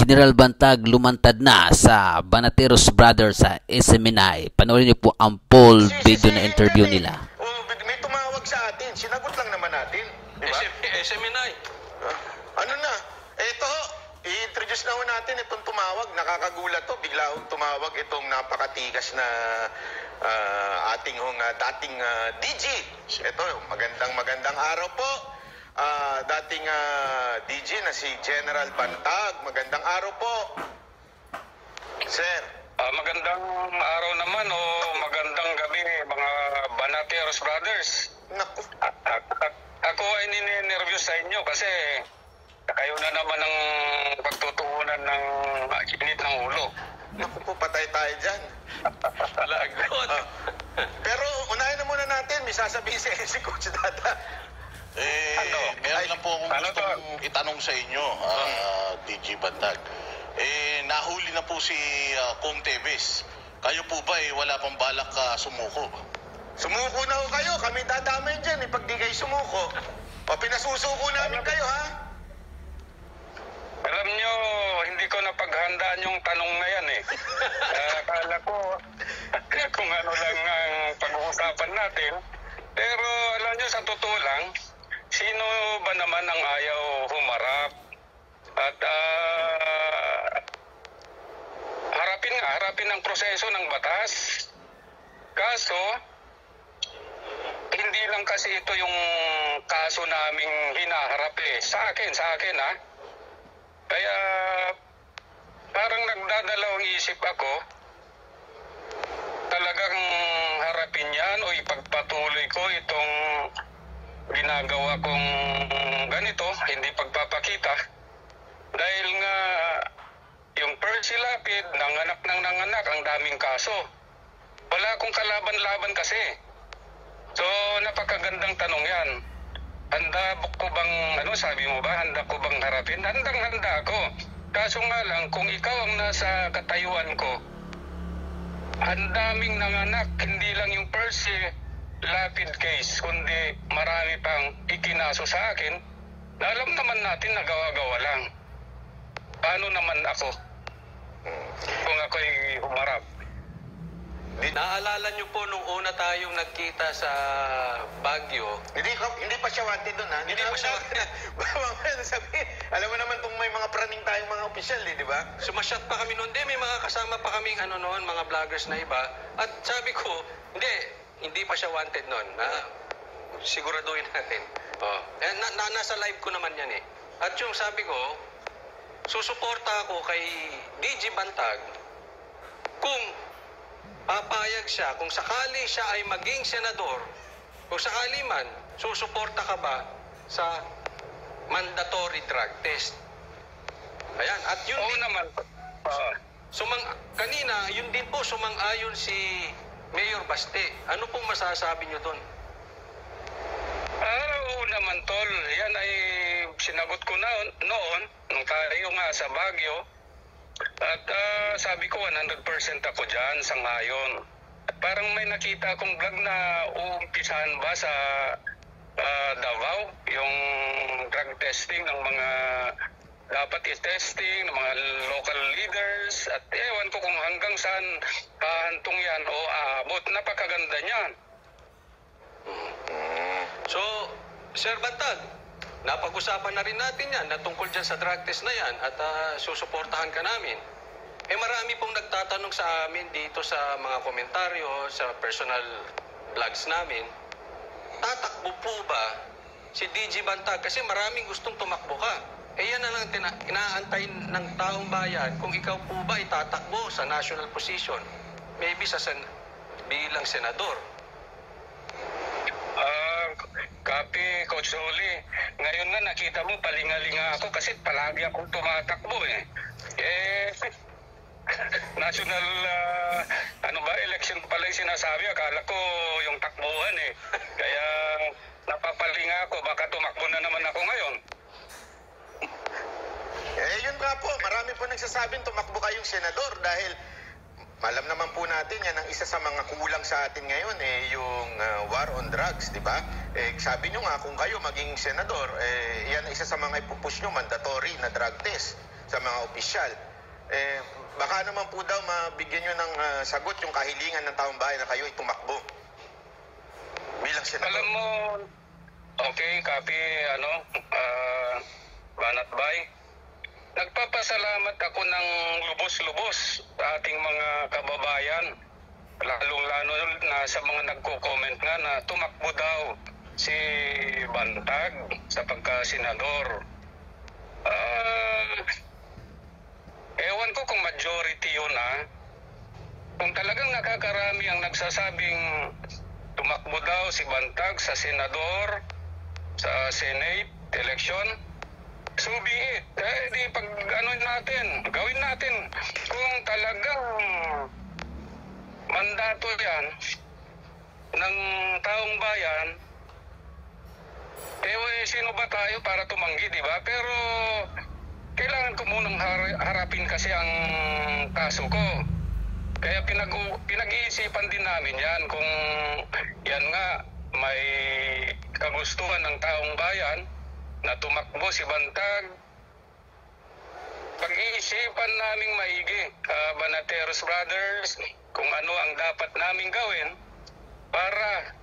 General Bantag lumantad na sa Banateros Brothers sa SMNI. Panoorin niyo po ang full video na interview nila. May tumawag sa atin, sinagot lang naman natin. Di ba? SMNI. Ano na? Ito, i-introduce na ho natin itong tumawag. Nakakagulat to. Bigla hong tumawag itong napakatigas na ating dating DG. Ito, magandang araw po. Dating DG na si General Bantag. Magandang araw po. Sir. Magandang araw naman o magandang gabi mga Banateros Brothers. Naku. Ako ay nininervyos sa inyo kasi kayo na naman ang pagtutuunan ng init ng ulo. Naku po, patay tayo dyan. Lagot. Pero unahin na muna natin, may sasabihin si Coach Dada. Meron lang po akong gustong itanong sa inyo, DG Bantag. Nahuli na po si Kong Tevez. Kayo po ba wala pang balak sumuko? Sumuko na ho kayo, kami dadamay dyan pag di kayo sumuko. O pinasusuko namin kayo, ha? Alam nyo, hindi ko napaghandaan yung tanong na yan Akala ko kung ano lang ang pag-uusapan natin. Pero alam nyo, sa totoo lang, sino ba naman ang ayaw humarap? At harapin ang proseso ng batas. Kaso, hindi lang kasi ito yung kaso naming hinaharap Sa akin Kaya parang nagdadalawang isip ako, talagang harapin yan o ipagpatuloy ko itong ginagawa kong ganito, hindi pagpapakita. Dahil nga yung Percy Lapid, nanganak ang daming kaso. Wala akong kalaban-laban kasi. So napakagandang tanong yan. Handa ko bang, sabi mo ba, handa ko bang harapin? Handang-handa ako. Kaso nga lang, kung ikaw ang nasa katayuan ko, ang daming nanganak, hindi lang yung Percy Lapid case, kundi marami pang ikinaso sa akin, na alam naman natin na gawa-gawa lang. Paano naman ako? Kung ako'y humarap. Naalala niyo po nung una tayong nagkita sa Baguio. Hindi pa siya wanted doon, ha? Hindi pa siya wanted. Alam mo naman kung may mga praning tayong mga opisyal, di ba? Sumasyat pa kami noon. May mga kasama pa kaming noon, mga vloggers na iba. At sabi ko, hindi pa siya wanted noon. Siguraduhin natin. Nasa live ko naman yan At yung sabi ko, susuporta ako kay DG Bantag kung papayag siya, kung sakali siya ay maging senador, kung sakali man, susuporta ka ba sa mandatory drug test? Ayan, at yun din naman. Kanina, yun din po sumang-ayon si Mayor Baste. Ano pong masasabi niyo doon? Oo naman, tol. Yan ay sinagot ko na noon, nung tayo nga sa Baguio. At sabi ko 100% ako dyan sa ngayon. Parang may nakita akong vlog na uumpisahan ba sa Davao, yung drug testing ng mga dapat i-testing ng mga local leaders. At ewan ko kung hanggang saan hahantong yan o aabot. Napakaganda niyan. So, Sir Bantag, napag-usapan na rin natin yan na tungkol dyan sa drug test na yan at susuportahan ka namin. Marami pong nagtatanong sa amin dito sa mga komentaryo, sa personal vlogs namin, tatakbo po ba si DG Bantag? Kasi maraming gustong tumakbo ka. Yan na lang inaantay ng taong bayan kung ikaw po ba itatakbo sa national position, maybe bilang senador. Copy, Coach Oli. Ngayon na nakita mo, palingalinga ako kasi palagi akong tumatakbo national, election pala yung sinasabi. Akala ko yung takbuhan Kaya napapalinga ako, baka tumakbo na naman ako ngayon. Yun nga po, marami po nagsasabing tumakbo kayong senador dahil alam naman po natin yan ang isa sa mga kulang sa atin ngayon yung war on drugs, di ba? Sabi nyo nga kung kayo maging senador, yan ang isa sa mga ipupush nyo, mandatory na drug test. sa mga opisyal. Baka naman po daw mabigyan nyo ng sagot yung kahilingan ng taong bayan na kayo ay tumakbo bilang senador. Alam mo, okay, copy, Banat Bay. Nagpapasalamat ako ng lubos-lubos sa ating mga kababayan, lalong-lalo na sa mga nagko-comment nga na tumakbo daw si Bantag sa pagka-senador. Ewan ko kung majority yun Kung talagang nakakarami ang nagsasabing tumakbo daw si Bantag sa senador, sa Senate election, so be it. Di gawin natin. Kung talagang mandato yan ng taong bayan, sino ba tayo para tumanggi, di ba? Pero kailangan ko munang harapin kasi ang kaso ko. Kaya pinag-iisipan din namin yan kung yan nga may kagustuhan ng taong bayan na tumakbo si Bantag. Pag-iisipan naming maigi, Banateros Brothers, kung ano ang dapat naming gawin para